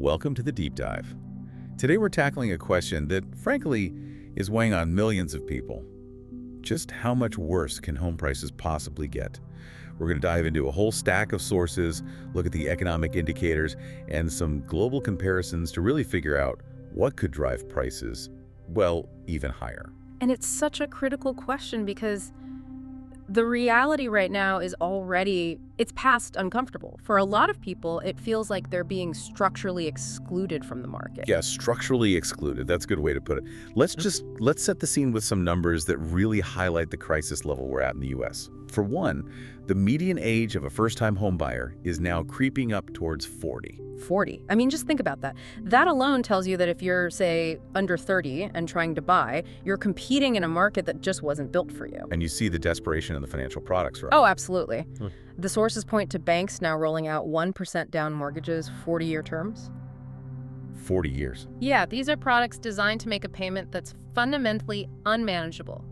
Welcome to the Deep Dive. Today we're tackling a question that, frankly, is weighing on millions of people. Just how much worse can home prices possibly get? We're going to dive into a whole stack of sources, look at the economic indicators, and some global comparisons to really figure out what could drive prices, well, even higher. And it's such a critical question because the reality right now is it's past uncomfortable. For a lot of people, it feels like they're being structurally excluded from the market. Yeah, structurally excluded. That's a good way to put it. Let's set the scene with some numbers that really highlight the crisis level we're at in the U.S. For one, the median age of a first-time home buyer is now creeping up towards 40. 40. I mean, just think about that. That alone tells you that if you're, say, under 30 and trying to buy, you're competing in a market that just wasn't built for you. And you see the desperation in the financial products, right? Oh, absolutely. The sources point to banks now rolling out 1% down mortgages, 40-year terms. 40 years. Yeah, these are products designed to make a payment that's fundamentally unmanageable.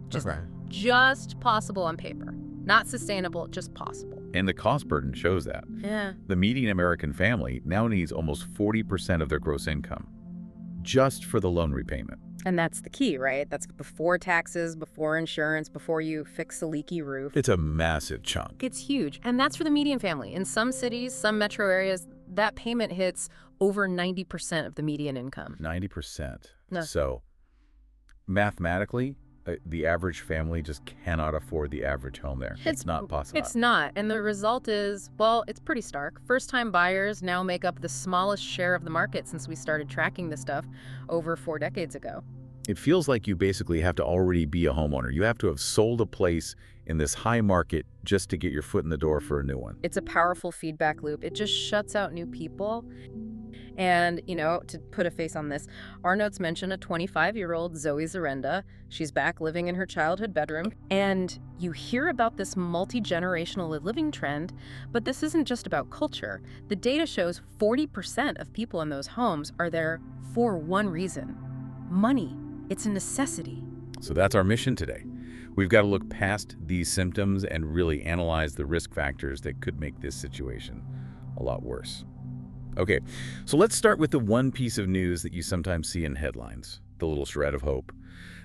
Just possible on paper. Not sustainable, just possible. And the cost burden shows that. Yeah. The median American family now needs almost 40% of their gross income just for the loan repayment. And that's the key, right? That's before taxes, before insurance, before you fix a leaky roof. It's a massive chunk. It's huge. And that's for the median family. In some cities, some metro areas, that payment hits over 90% of the median income. 90%. No. So mathematically, the average family just cannot afford the average home there. It's not possible. It's not. And the result is, well, it's pretty stark. First-time buyers now make up the smallest share of the market since we started tracking this stuff over 4 decades ago. It feels like you basically have to already be a homeowner. You have to have sold a place in this high market just to get your foot in the door for a new one. It's a powerful feedback loop. It just shuts out new people. And, to put a face on this, our notes mention a 25-year-old Zoe Zarenda. She's back living in her childhood bedroom. And you hear about this multi-generational living trend, but this isn't just about culture. The data shows 40% of people in those homes are there for one reason: money. It's a necessity. So that's our mission today. We've got to look past these symptoms and really analyze the risk factors that could make this situation a lot worse. Okay, so let's start with the one piece of news that you sometimes see in headlines, the little shred of hope.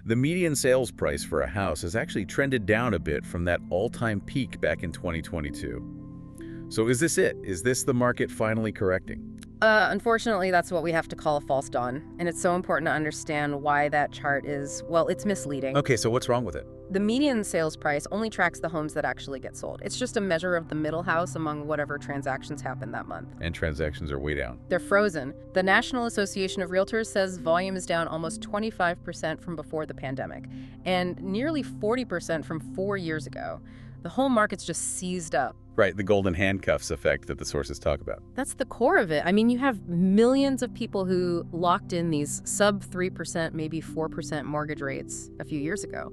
The median sales price for a house has actually trended down a bit from that all-time peak back in 2022. So is this it? Is this the market finally correcting? Unfortunately, that's what we have to call a false dawn. And it's so important to understand why that chart is, well, it's misleading. Okay, so what's wrong with it? The median sales price only tracks the homes that actually get sold. It's just a measure of the middle house among whatever transactions happen that month. And transactions are way down. They're frozen. The National Association of Realtors says volume is down almost 25% from before the pandemic, and nearly 40% from 4 years ago. The whole market's just seized up. Right, the golden handcuffs effect that the sources talk about. That's the core of it. I mean, you have millions of people who locked in these sub 3%, maybe 4% mortgage rates a few years ago.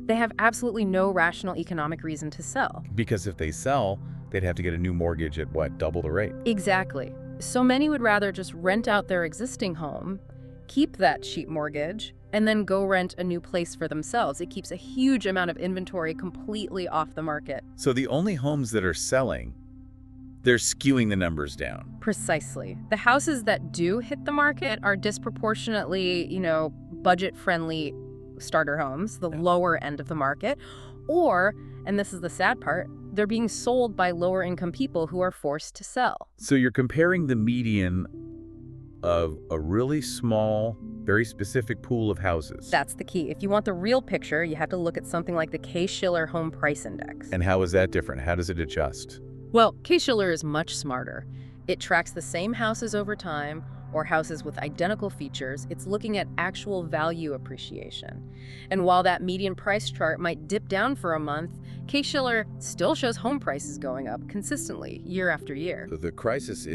They have absolutely no rational economic reason to sell. Because if they sell, they'd have to get a new mortgage at, what, double the rate? Exactly. So many would rather just rent out their existing home, keep that cheap mortgage, and then go rent a new place for themselves. It keeps a huge amount of inventory completely off the market. So the only homes that are selling, they're skewing the numbers down. Precisely. The houses that do hit the market are disproportionately, budget-friendly starter homes, the lower end of the market. Or, and this is the sad part, they're being sold by lower-income people who are forced to sell. So you're comparing the median of a really small, very specific pool of houses. That's the key. If you want the real picture, you have to look at something like the Case-Shiller Home Price Index. And how is that different? How does it adjust? Well, Case-Shiller is much smarter. It tracks the same houses over time, or houses with identical features. It's looking at actual value appreciation. And while that median price chart might dip down for a month, Case-Shiller still shows home prices going up consistently year after year. So the crisis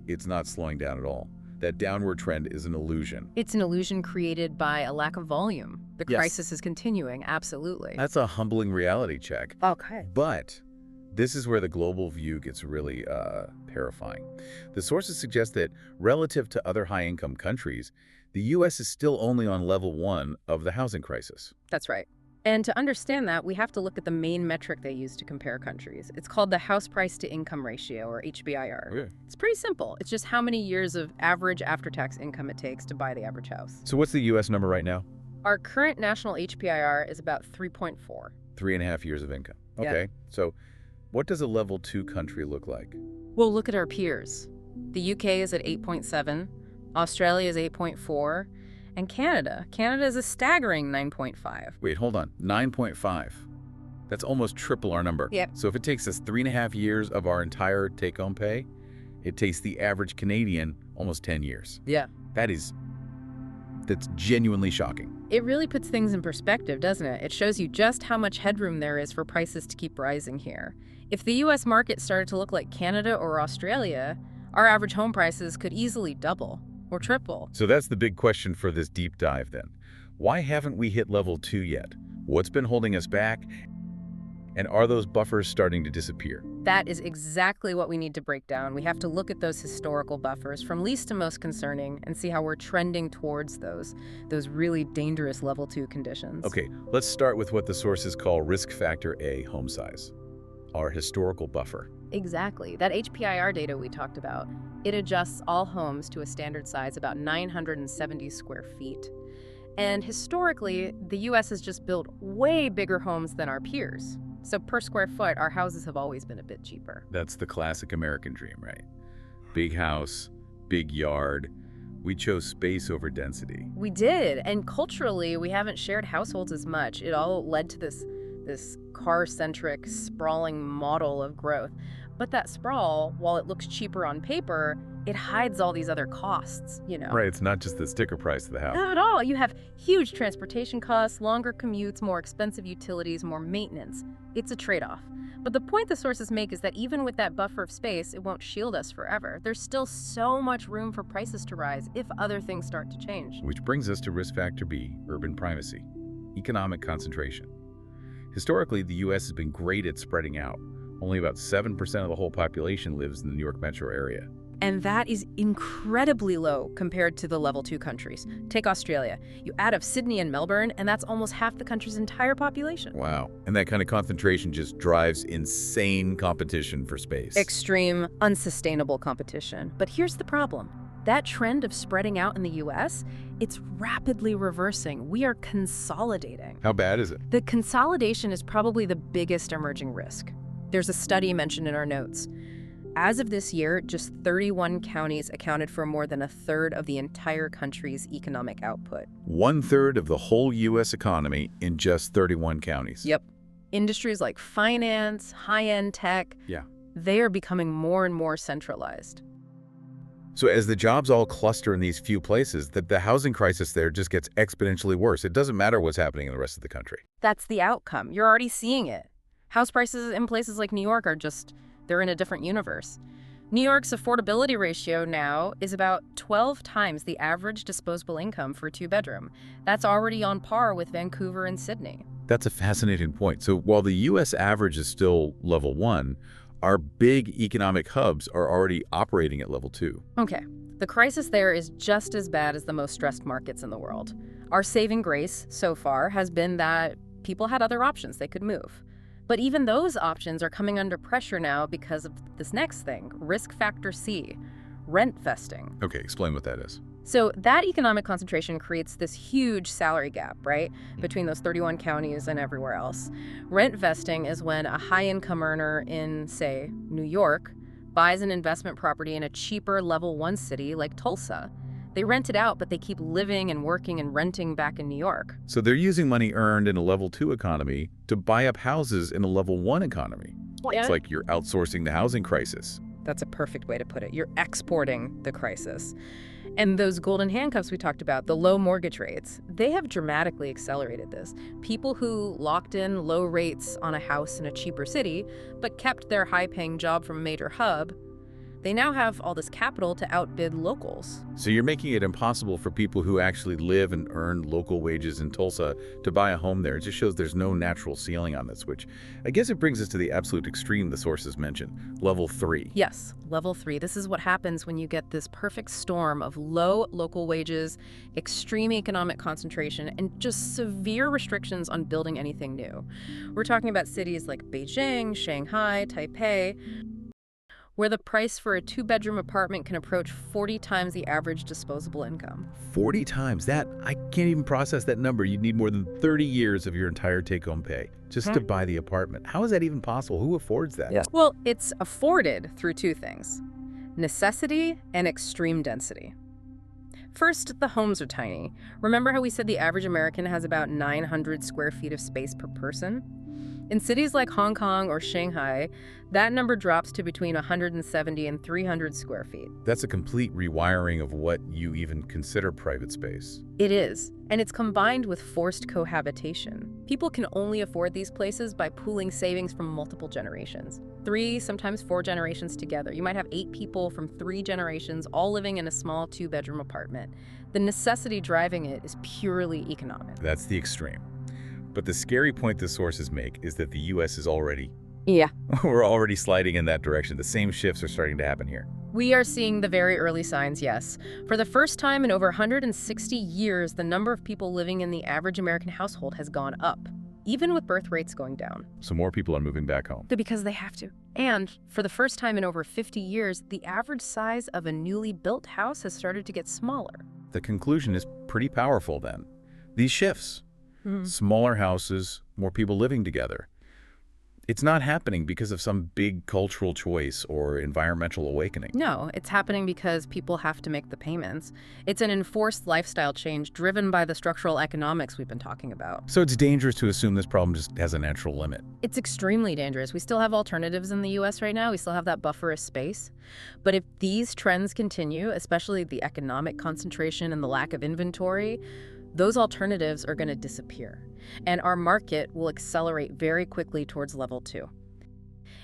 it's not slowing down at all. That downward trend is an illusion. It's an illusion created by a lack of volume. The crisis is continuing, absolutely. That's a humbling reality check. Okay. But this is where the global view gets really terrifying. The sources suggest that relative to other high-income countries, the U.S. is still only on level 1 of the housing crisis. That's right. And to understand that, we have to look at the main metric they use to compare countries. It's called the house price to income ratio, or HPIR. Okay. It's pretty simple. It's just how many years of average after-tax income it takes to buy the average house. So what's the U.S. number right now? Our current national HPIR is about 3.4. 3.5 years of income. Yeah. Okay. So what does a level 2 country look like? Well, look at our peers. The UK is at 8.7, Australia is 8.4, and Canada. Canada is a staggering 9.5. Wait, hold on. 9.5. That's almost triple our number. Yep. So if it takes us 3.5 years of our entire take-home pay, it takes the average Canadian almost 10 years. Yeah. That's genuinely shocking. It really puts things in perspective, doesn't it? It shows you just how much headroom there is for prices to keep rising here. If the U.S. market started to look like Canada or Australia, our average home prices could easily double or triple. So that's the big question for this deep dive then. Why haven't we hit level 2 yet? What's been holding us back? And are those buffers starting to disappear? That is exactly what we need to break down. We have to look at those historical buffers from least to most concerning and see how we're trending towards those really dangerous level 2 conditions. Okay, let's start with what the sources call risk factor A, home size, our historical buffer. Exactly. That HPIR data we talked about, it adjusts all homes to a standard size about 970 square feet. And historically, the U.S. has just built way bigger homes than our peers. So per square foot, our houses have always been a bit cheaper. That's the classic American dream, right? Big house, big yard. We chose space over density. We did, and culturally, we haven't shared households as much. It all led to this car-centric, sprawling model of growth. But that sprawl, while it looks cheaper on paper, it hides all these other costs, you know? Right, it's not just the sticker price of the house. Not at all. You have huge transportation costs, longer commutes, more expensive utilities, more maintenance. It's a trade-off. But the point the sources make is that even with that buffer of space, it won't shield us forever. There's still so much room for prices to rise if other things start to change. Which brings us to risk factor B, urban primacy, economic concentration. Historically, the U.S. has been great at spreading out. Only about 7% of the whole population lives in the New York metro area. And that is incredibly low compared to the level 2 countries. Take Australia. You add up Sydney and Melbourne, and that's almost half the country's entire population. Wow. And that kind of concentration just drives insane competition for space. Extreme, unsustainable competition. But here's the problem. That trend of spreading out in the U.S., it's rapidly reversing. We are consolidating. How bad is it? The consolidation is probably the biggest emerging risk. There's a study mentioned in our notes. As of this year, just 31 counties accounted for more than a third of the entire country's economic output. 1/3 of the whole U.S. economy in just 31 counties. Yep. Industries like finance, high-end tech, they are becoming more and more centralized. So as the jobs all cluster in these few places, the housing crisis there just gets exponentially worse. It doesn't matter what's happening in the rest of the country. That's the outcome. You're already seeing it. House prices in places like New York are they're in a different universe. New York's affordability ratio now is about 12 times the average disposable income for a 2-bedroom. That's already on par with Vancouver and Sydney. That's a fascinating point. So while the U.S. average is still level 1, our big economic hubs are already operating at level 2. Okay, the crisis there is just as bad as the most stressed markets in the world. Our saving grace so far has been that people had other options they could move. But even those options are coming under pressure now because of this next thing, risk factor C, rent vesting. Okay, explain what that is. So that economic concentration creates this huge salary gap, right, between those 31 counties and everywhere else. Rent vesting is when a high-income earner in, say, New York buys an investment property in a cheaper level 1 city like Tulsa. They rent it out, but they keep living and working and renting back in New York. So they're using money earned in a level 2 economy to buy up houses in a level 1 economy. Yeah. It's like you're outsourcing the housing crisis. That's a perfect way to put it. You're exporting the crisis. And those golden handcuffs we talked about, the low mortgage rates, they have dramatically accelerated this. People who locked in low rates on a house in a cheaper city, but kept their high-paying job from a major hub, They now have all this capital to outbid locals. So you're making it impossible for people who actually live and earn local wages in Tulsa to buy a home there. It just shows there's no natural ceiling on this, which I guess it brings us to the absolute extreme the sources mentioned, level 3. Yes, level 3. This is what happens when you get this perfect storm of low local wages, extreme economic concentration, and just severe restrictions on building anything new. We're talking about cities like Beijing, Shanghai, Taipei, where the price for a 2-bedroom apartment can approach 40 times the average disposable income. 40 times that? I can't even process that number. You'd need more than 30 years of your entire take-home pay just to buy the apartment. How is that even possible? Who affords that? Yeah. Well, it's afforded through 2 things: necessity and extreme density. First, the homes are tiny. Remember how we said the average American has about 900 square feet of space per person? In cities like Hong Kong or Shanghai, that number drops to between 170 and 300 square feet. That's a complete rewiring of what you even consider private space. It is, and it's combined with forced cohabitation. People can only afford these places by pooling savings from multiple generations. 3, sometimes 4 generations together. You might have 8 people from 3 generations all living in a small 2-bedroom apartment. The necessity driving it is purely economic. That's the extreme. But the scary point the sources make is that the U.S. is already... Yeah. We're already sliding in that direction. The same shifts are starting to happen here. We are seeing the very early signs, yes. For the first time in over 160 years, the number of people living in the average American household has gone up, even with birth rates going down. So more people are moving back home. Because they have to. And for the first time in over 50 years, the average size of a newly built house has started to get smaller. The conclusion is pretty powerful then. These shifts. Smaller houses, more people living together. It's not happening because of some big cultural choice or environmental awakening. No, it's happening because people have to make the payments. It's an enforced lifestyle change driven by the structural economics we've been talking about. So it's dangerous to assume this problem just has a natural limit. It's extremely dangerous. We still have alternatives in the U.S. right now. We still have that bufferist space. But if these trends continue, especially the economic concentration and the lack of inventory, those alternatives are going to disappear, and our market will accelerate very quickly towards level 2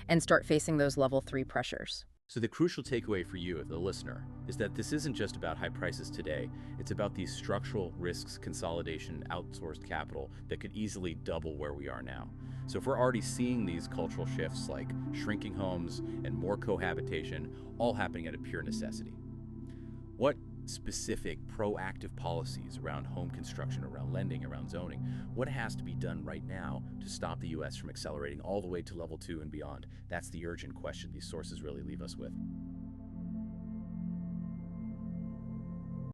and start facing those level 3 pressures. So the crucial takeaway for you, the listener, is that this isn't just about high prices today. It's about these structural risks, consolidation, outsourced capital that could easily double where we are now. So if we're already seeing these cultural shifts like shrinking homes and more cohabitation, all happening out of pure necessity, what specific proactive policies around home construction, around lending, around zoning, what has to be done right now to stop the U.S. from accelerating all the way to level 2 and beyond? That's the urgent question these sources really leave us with.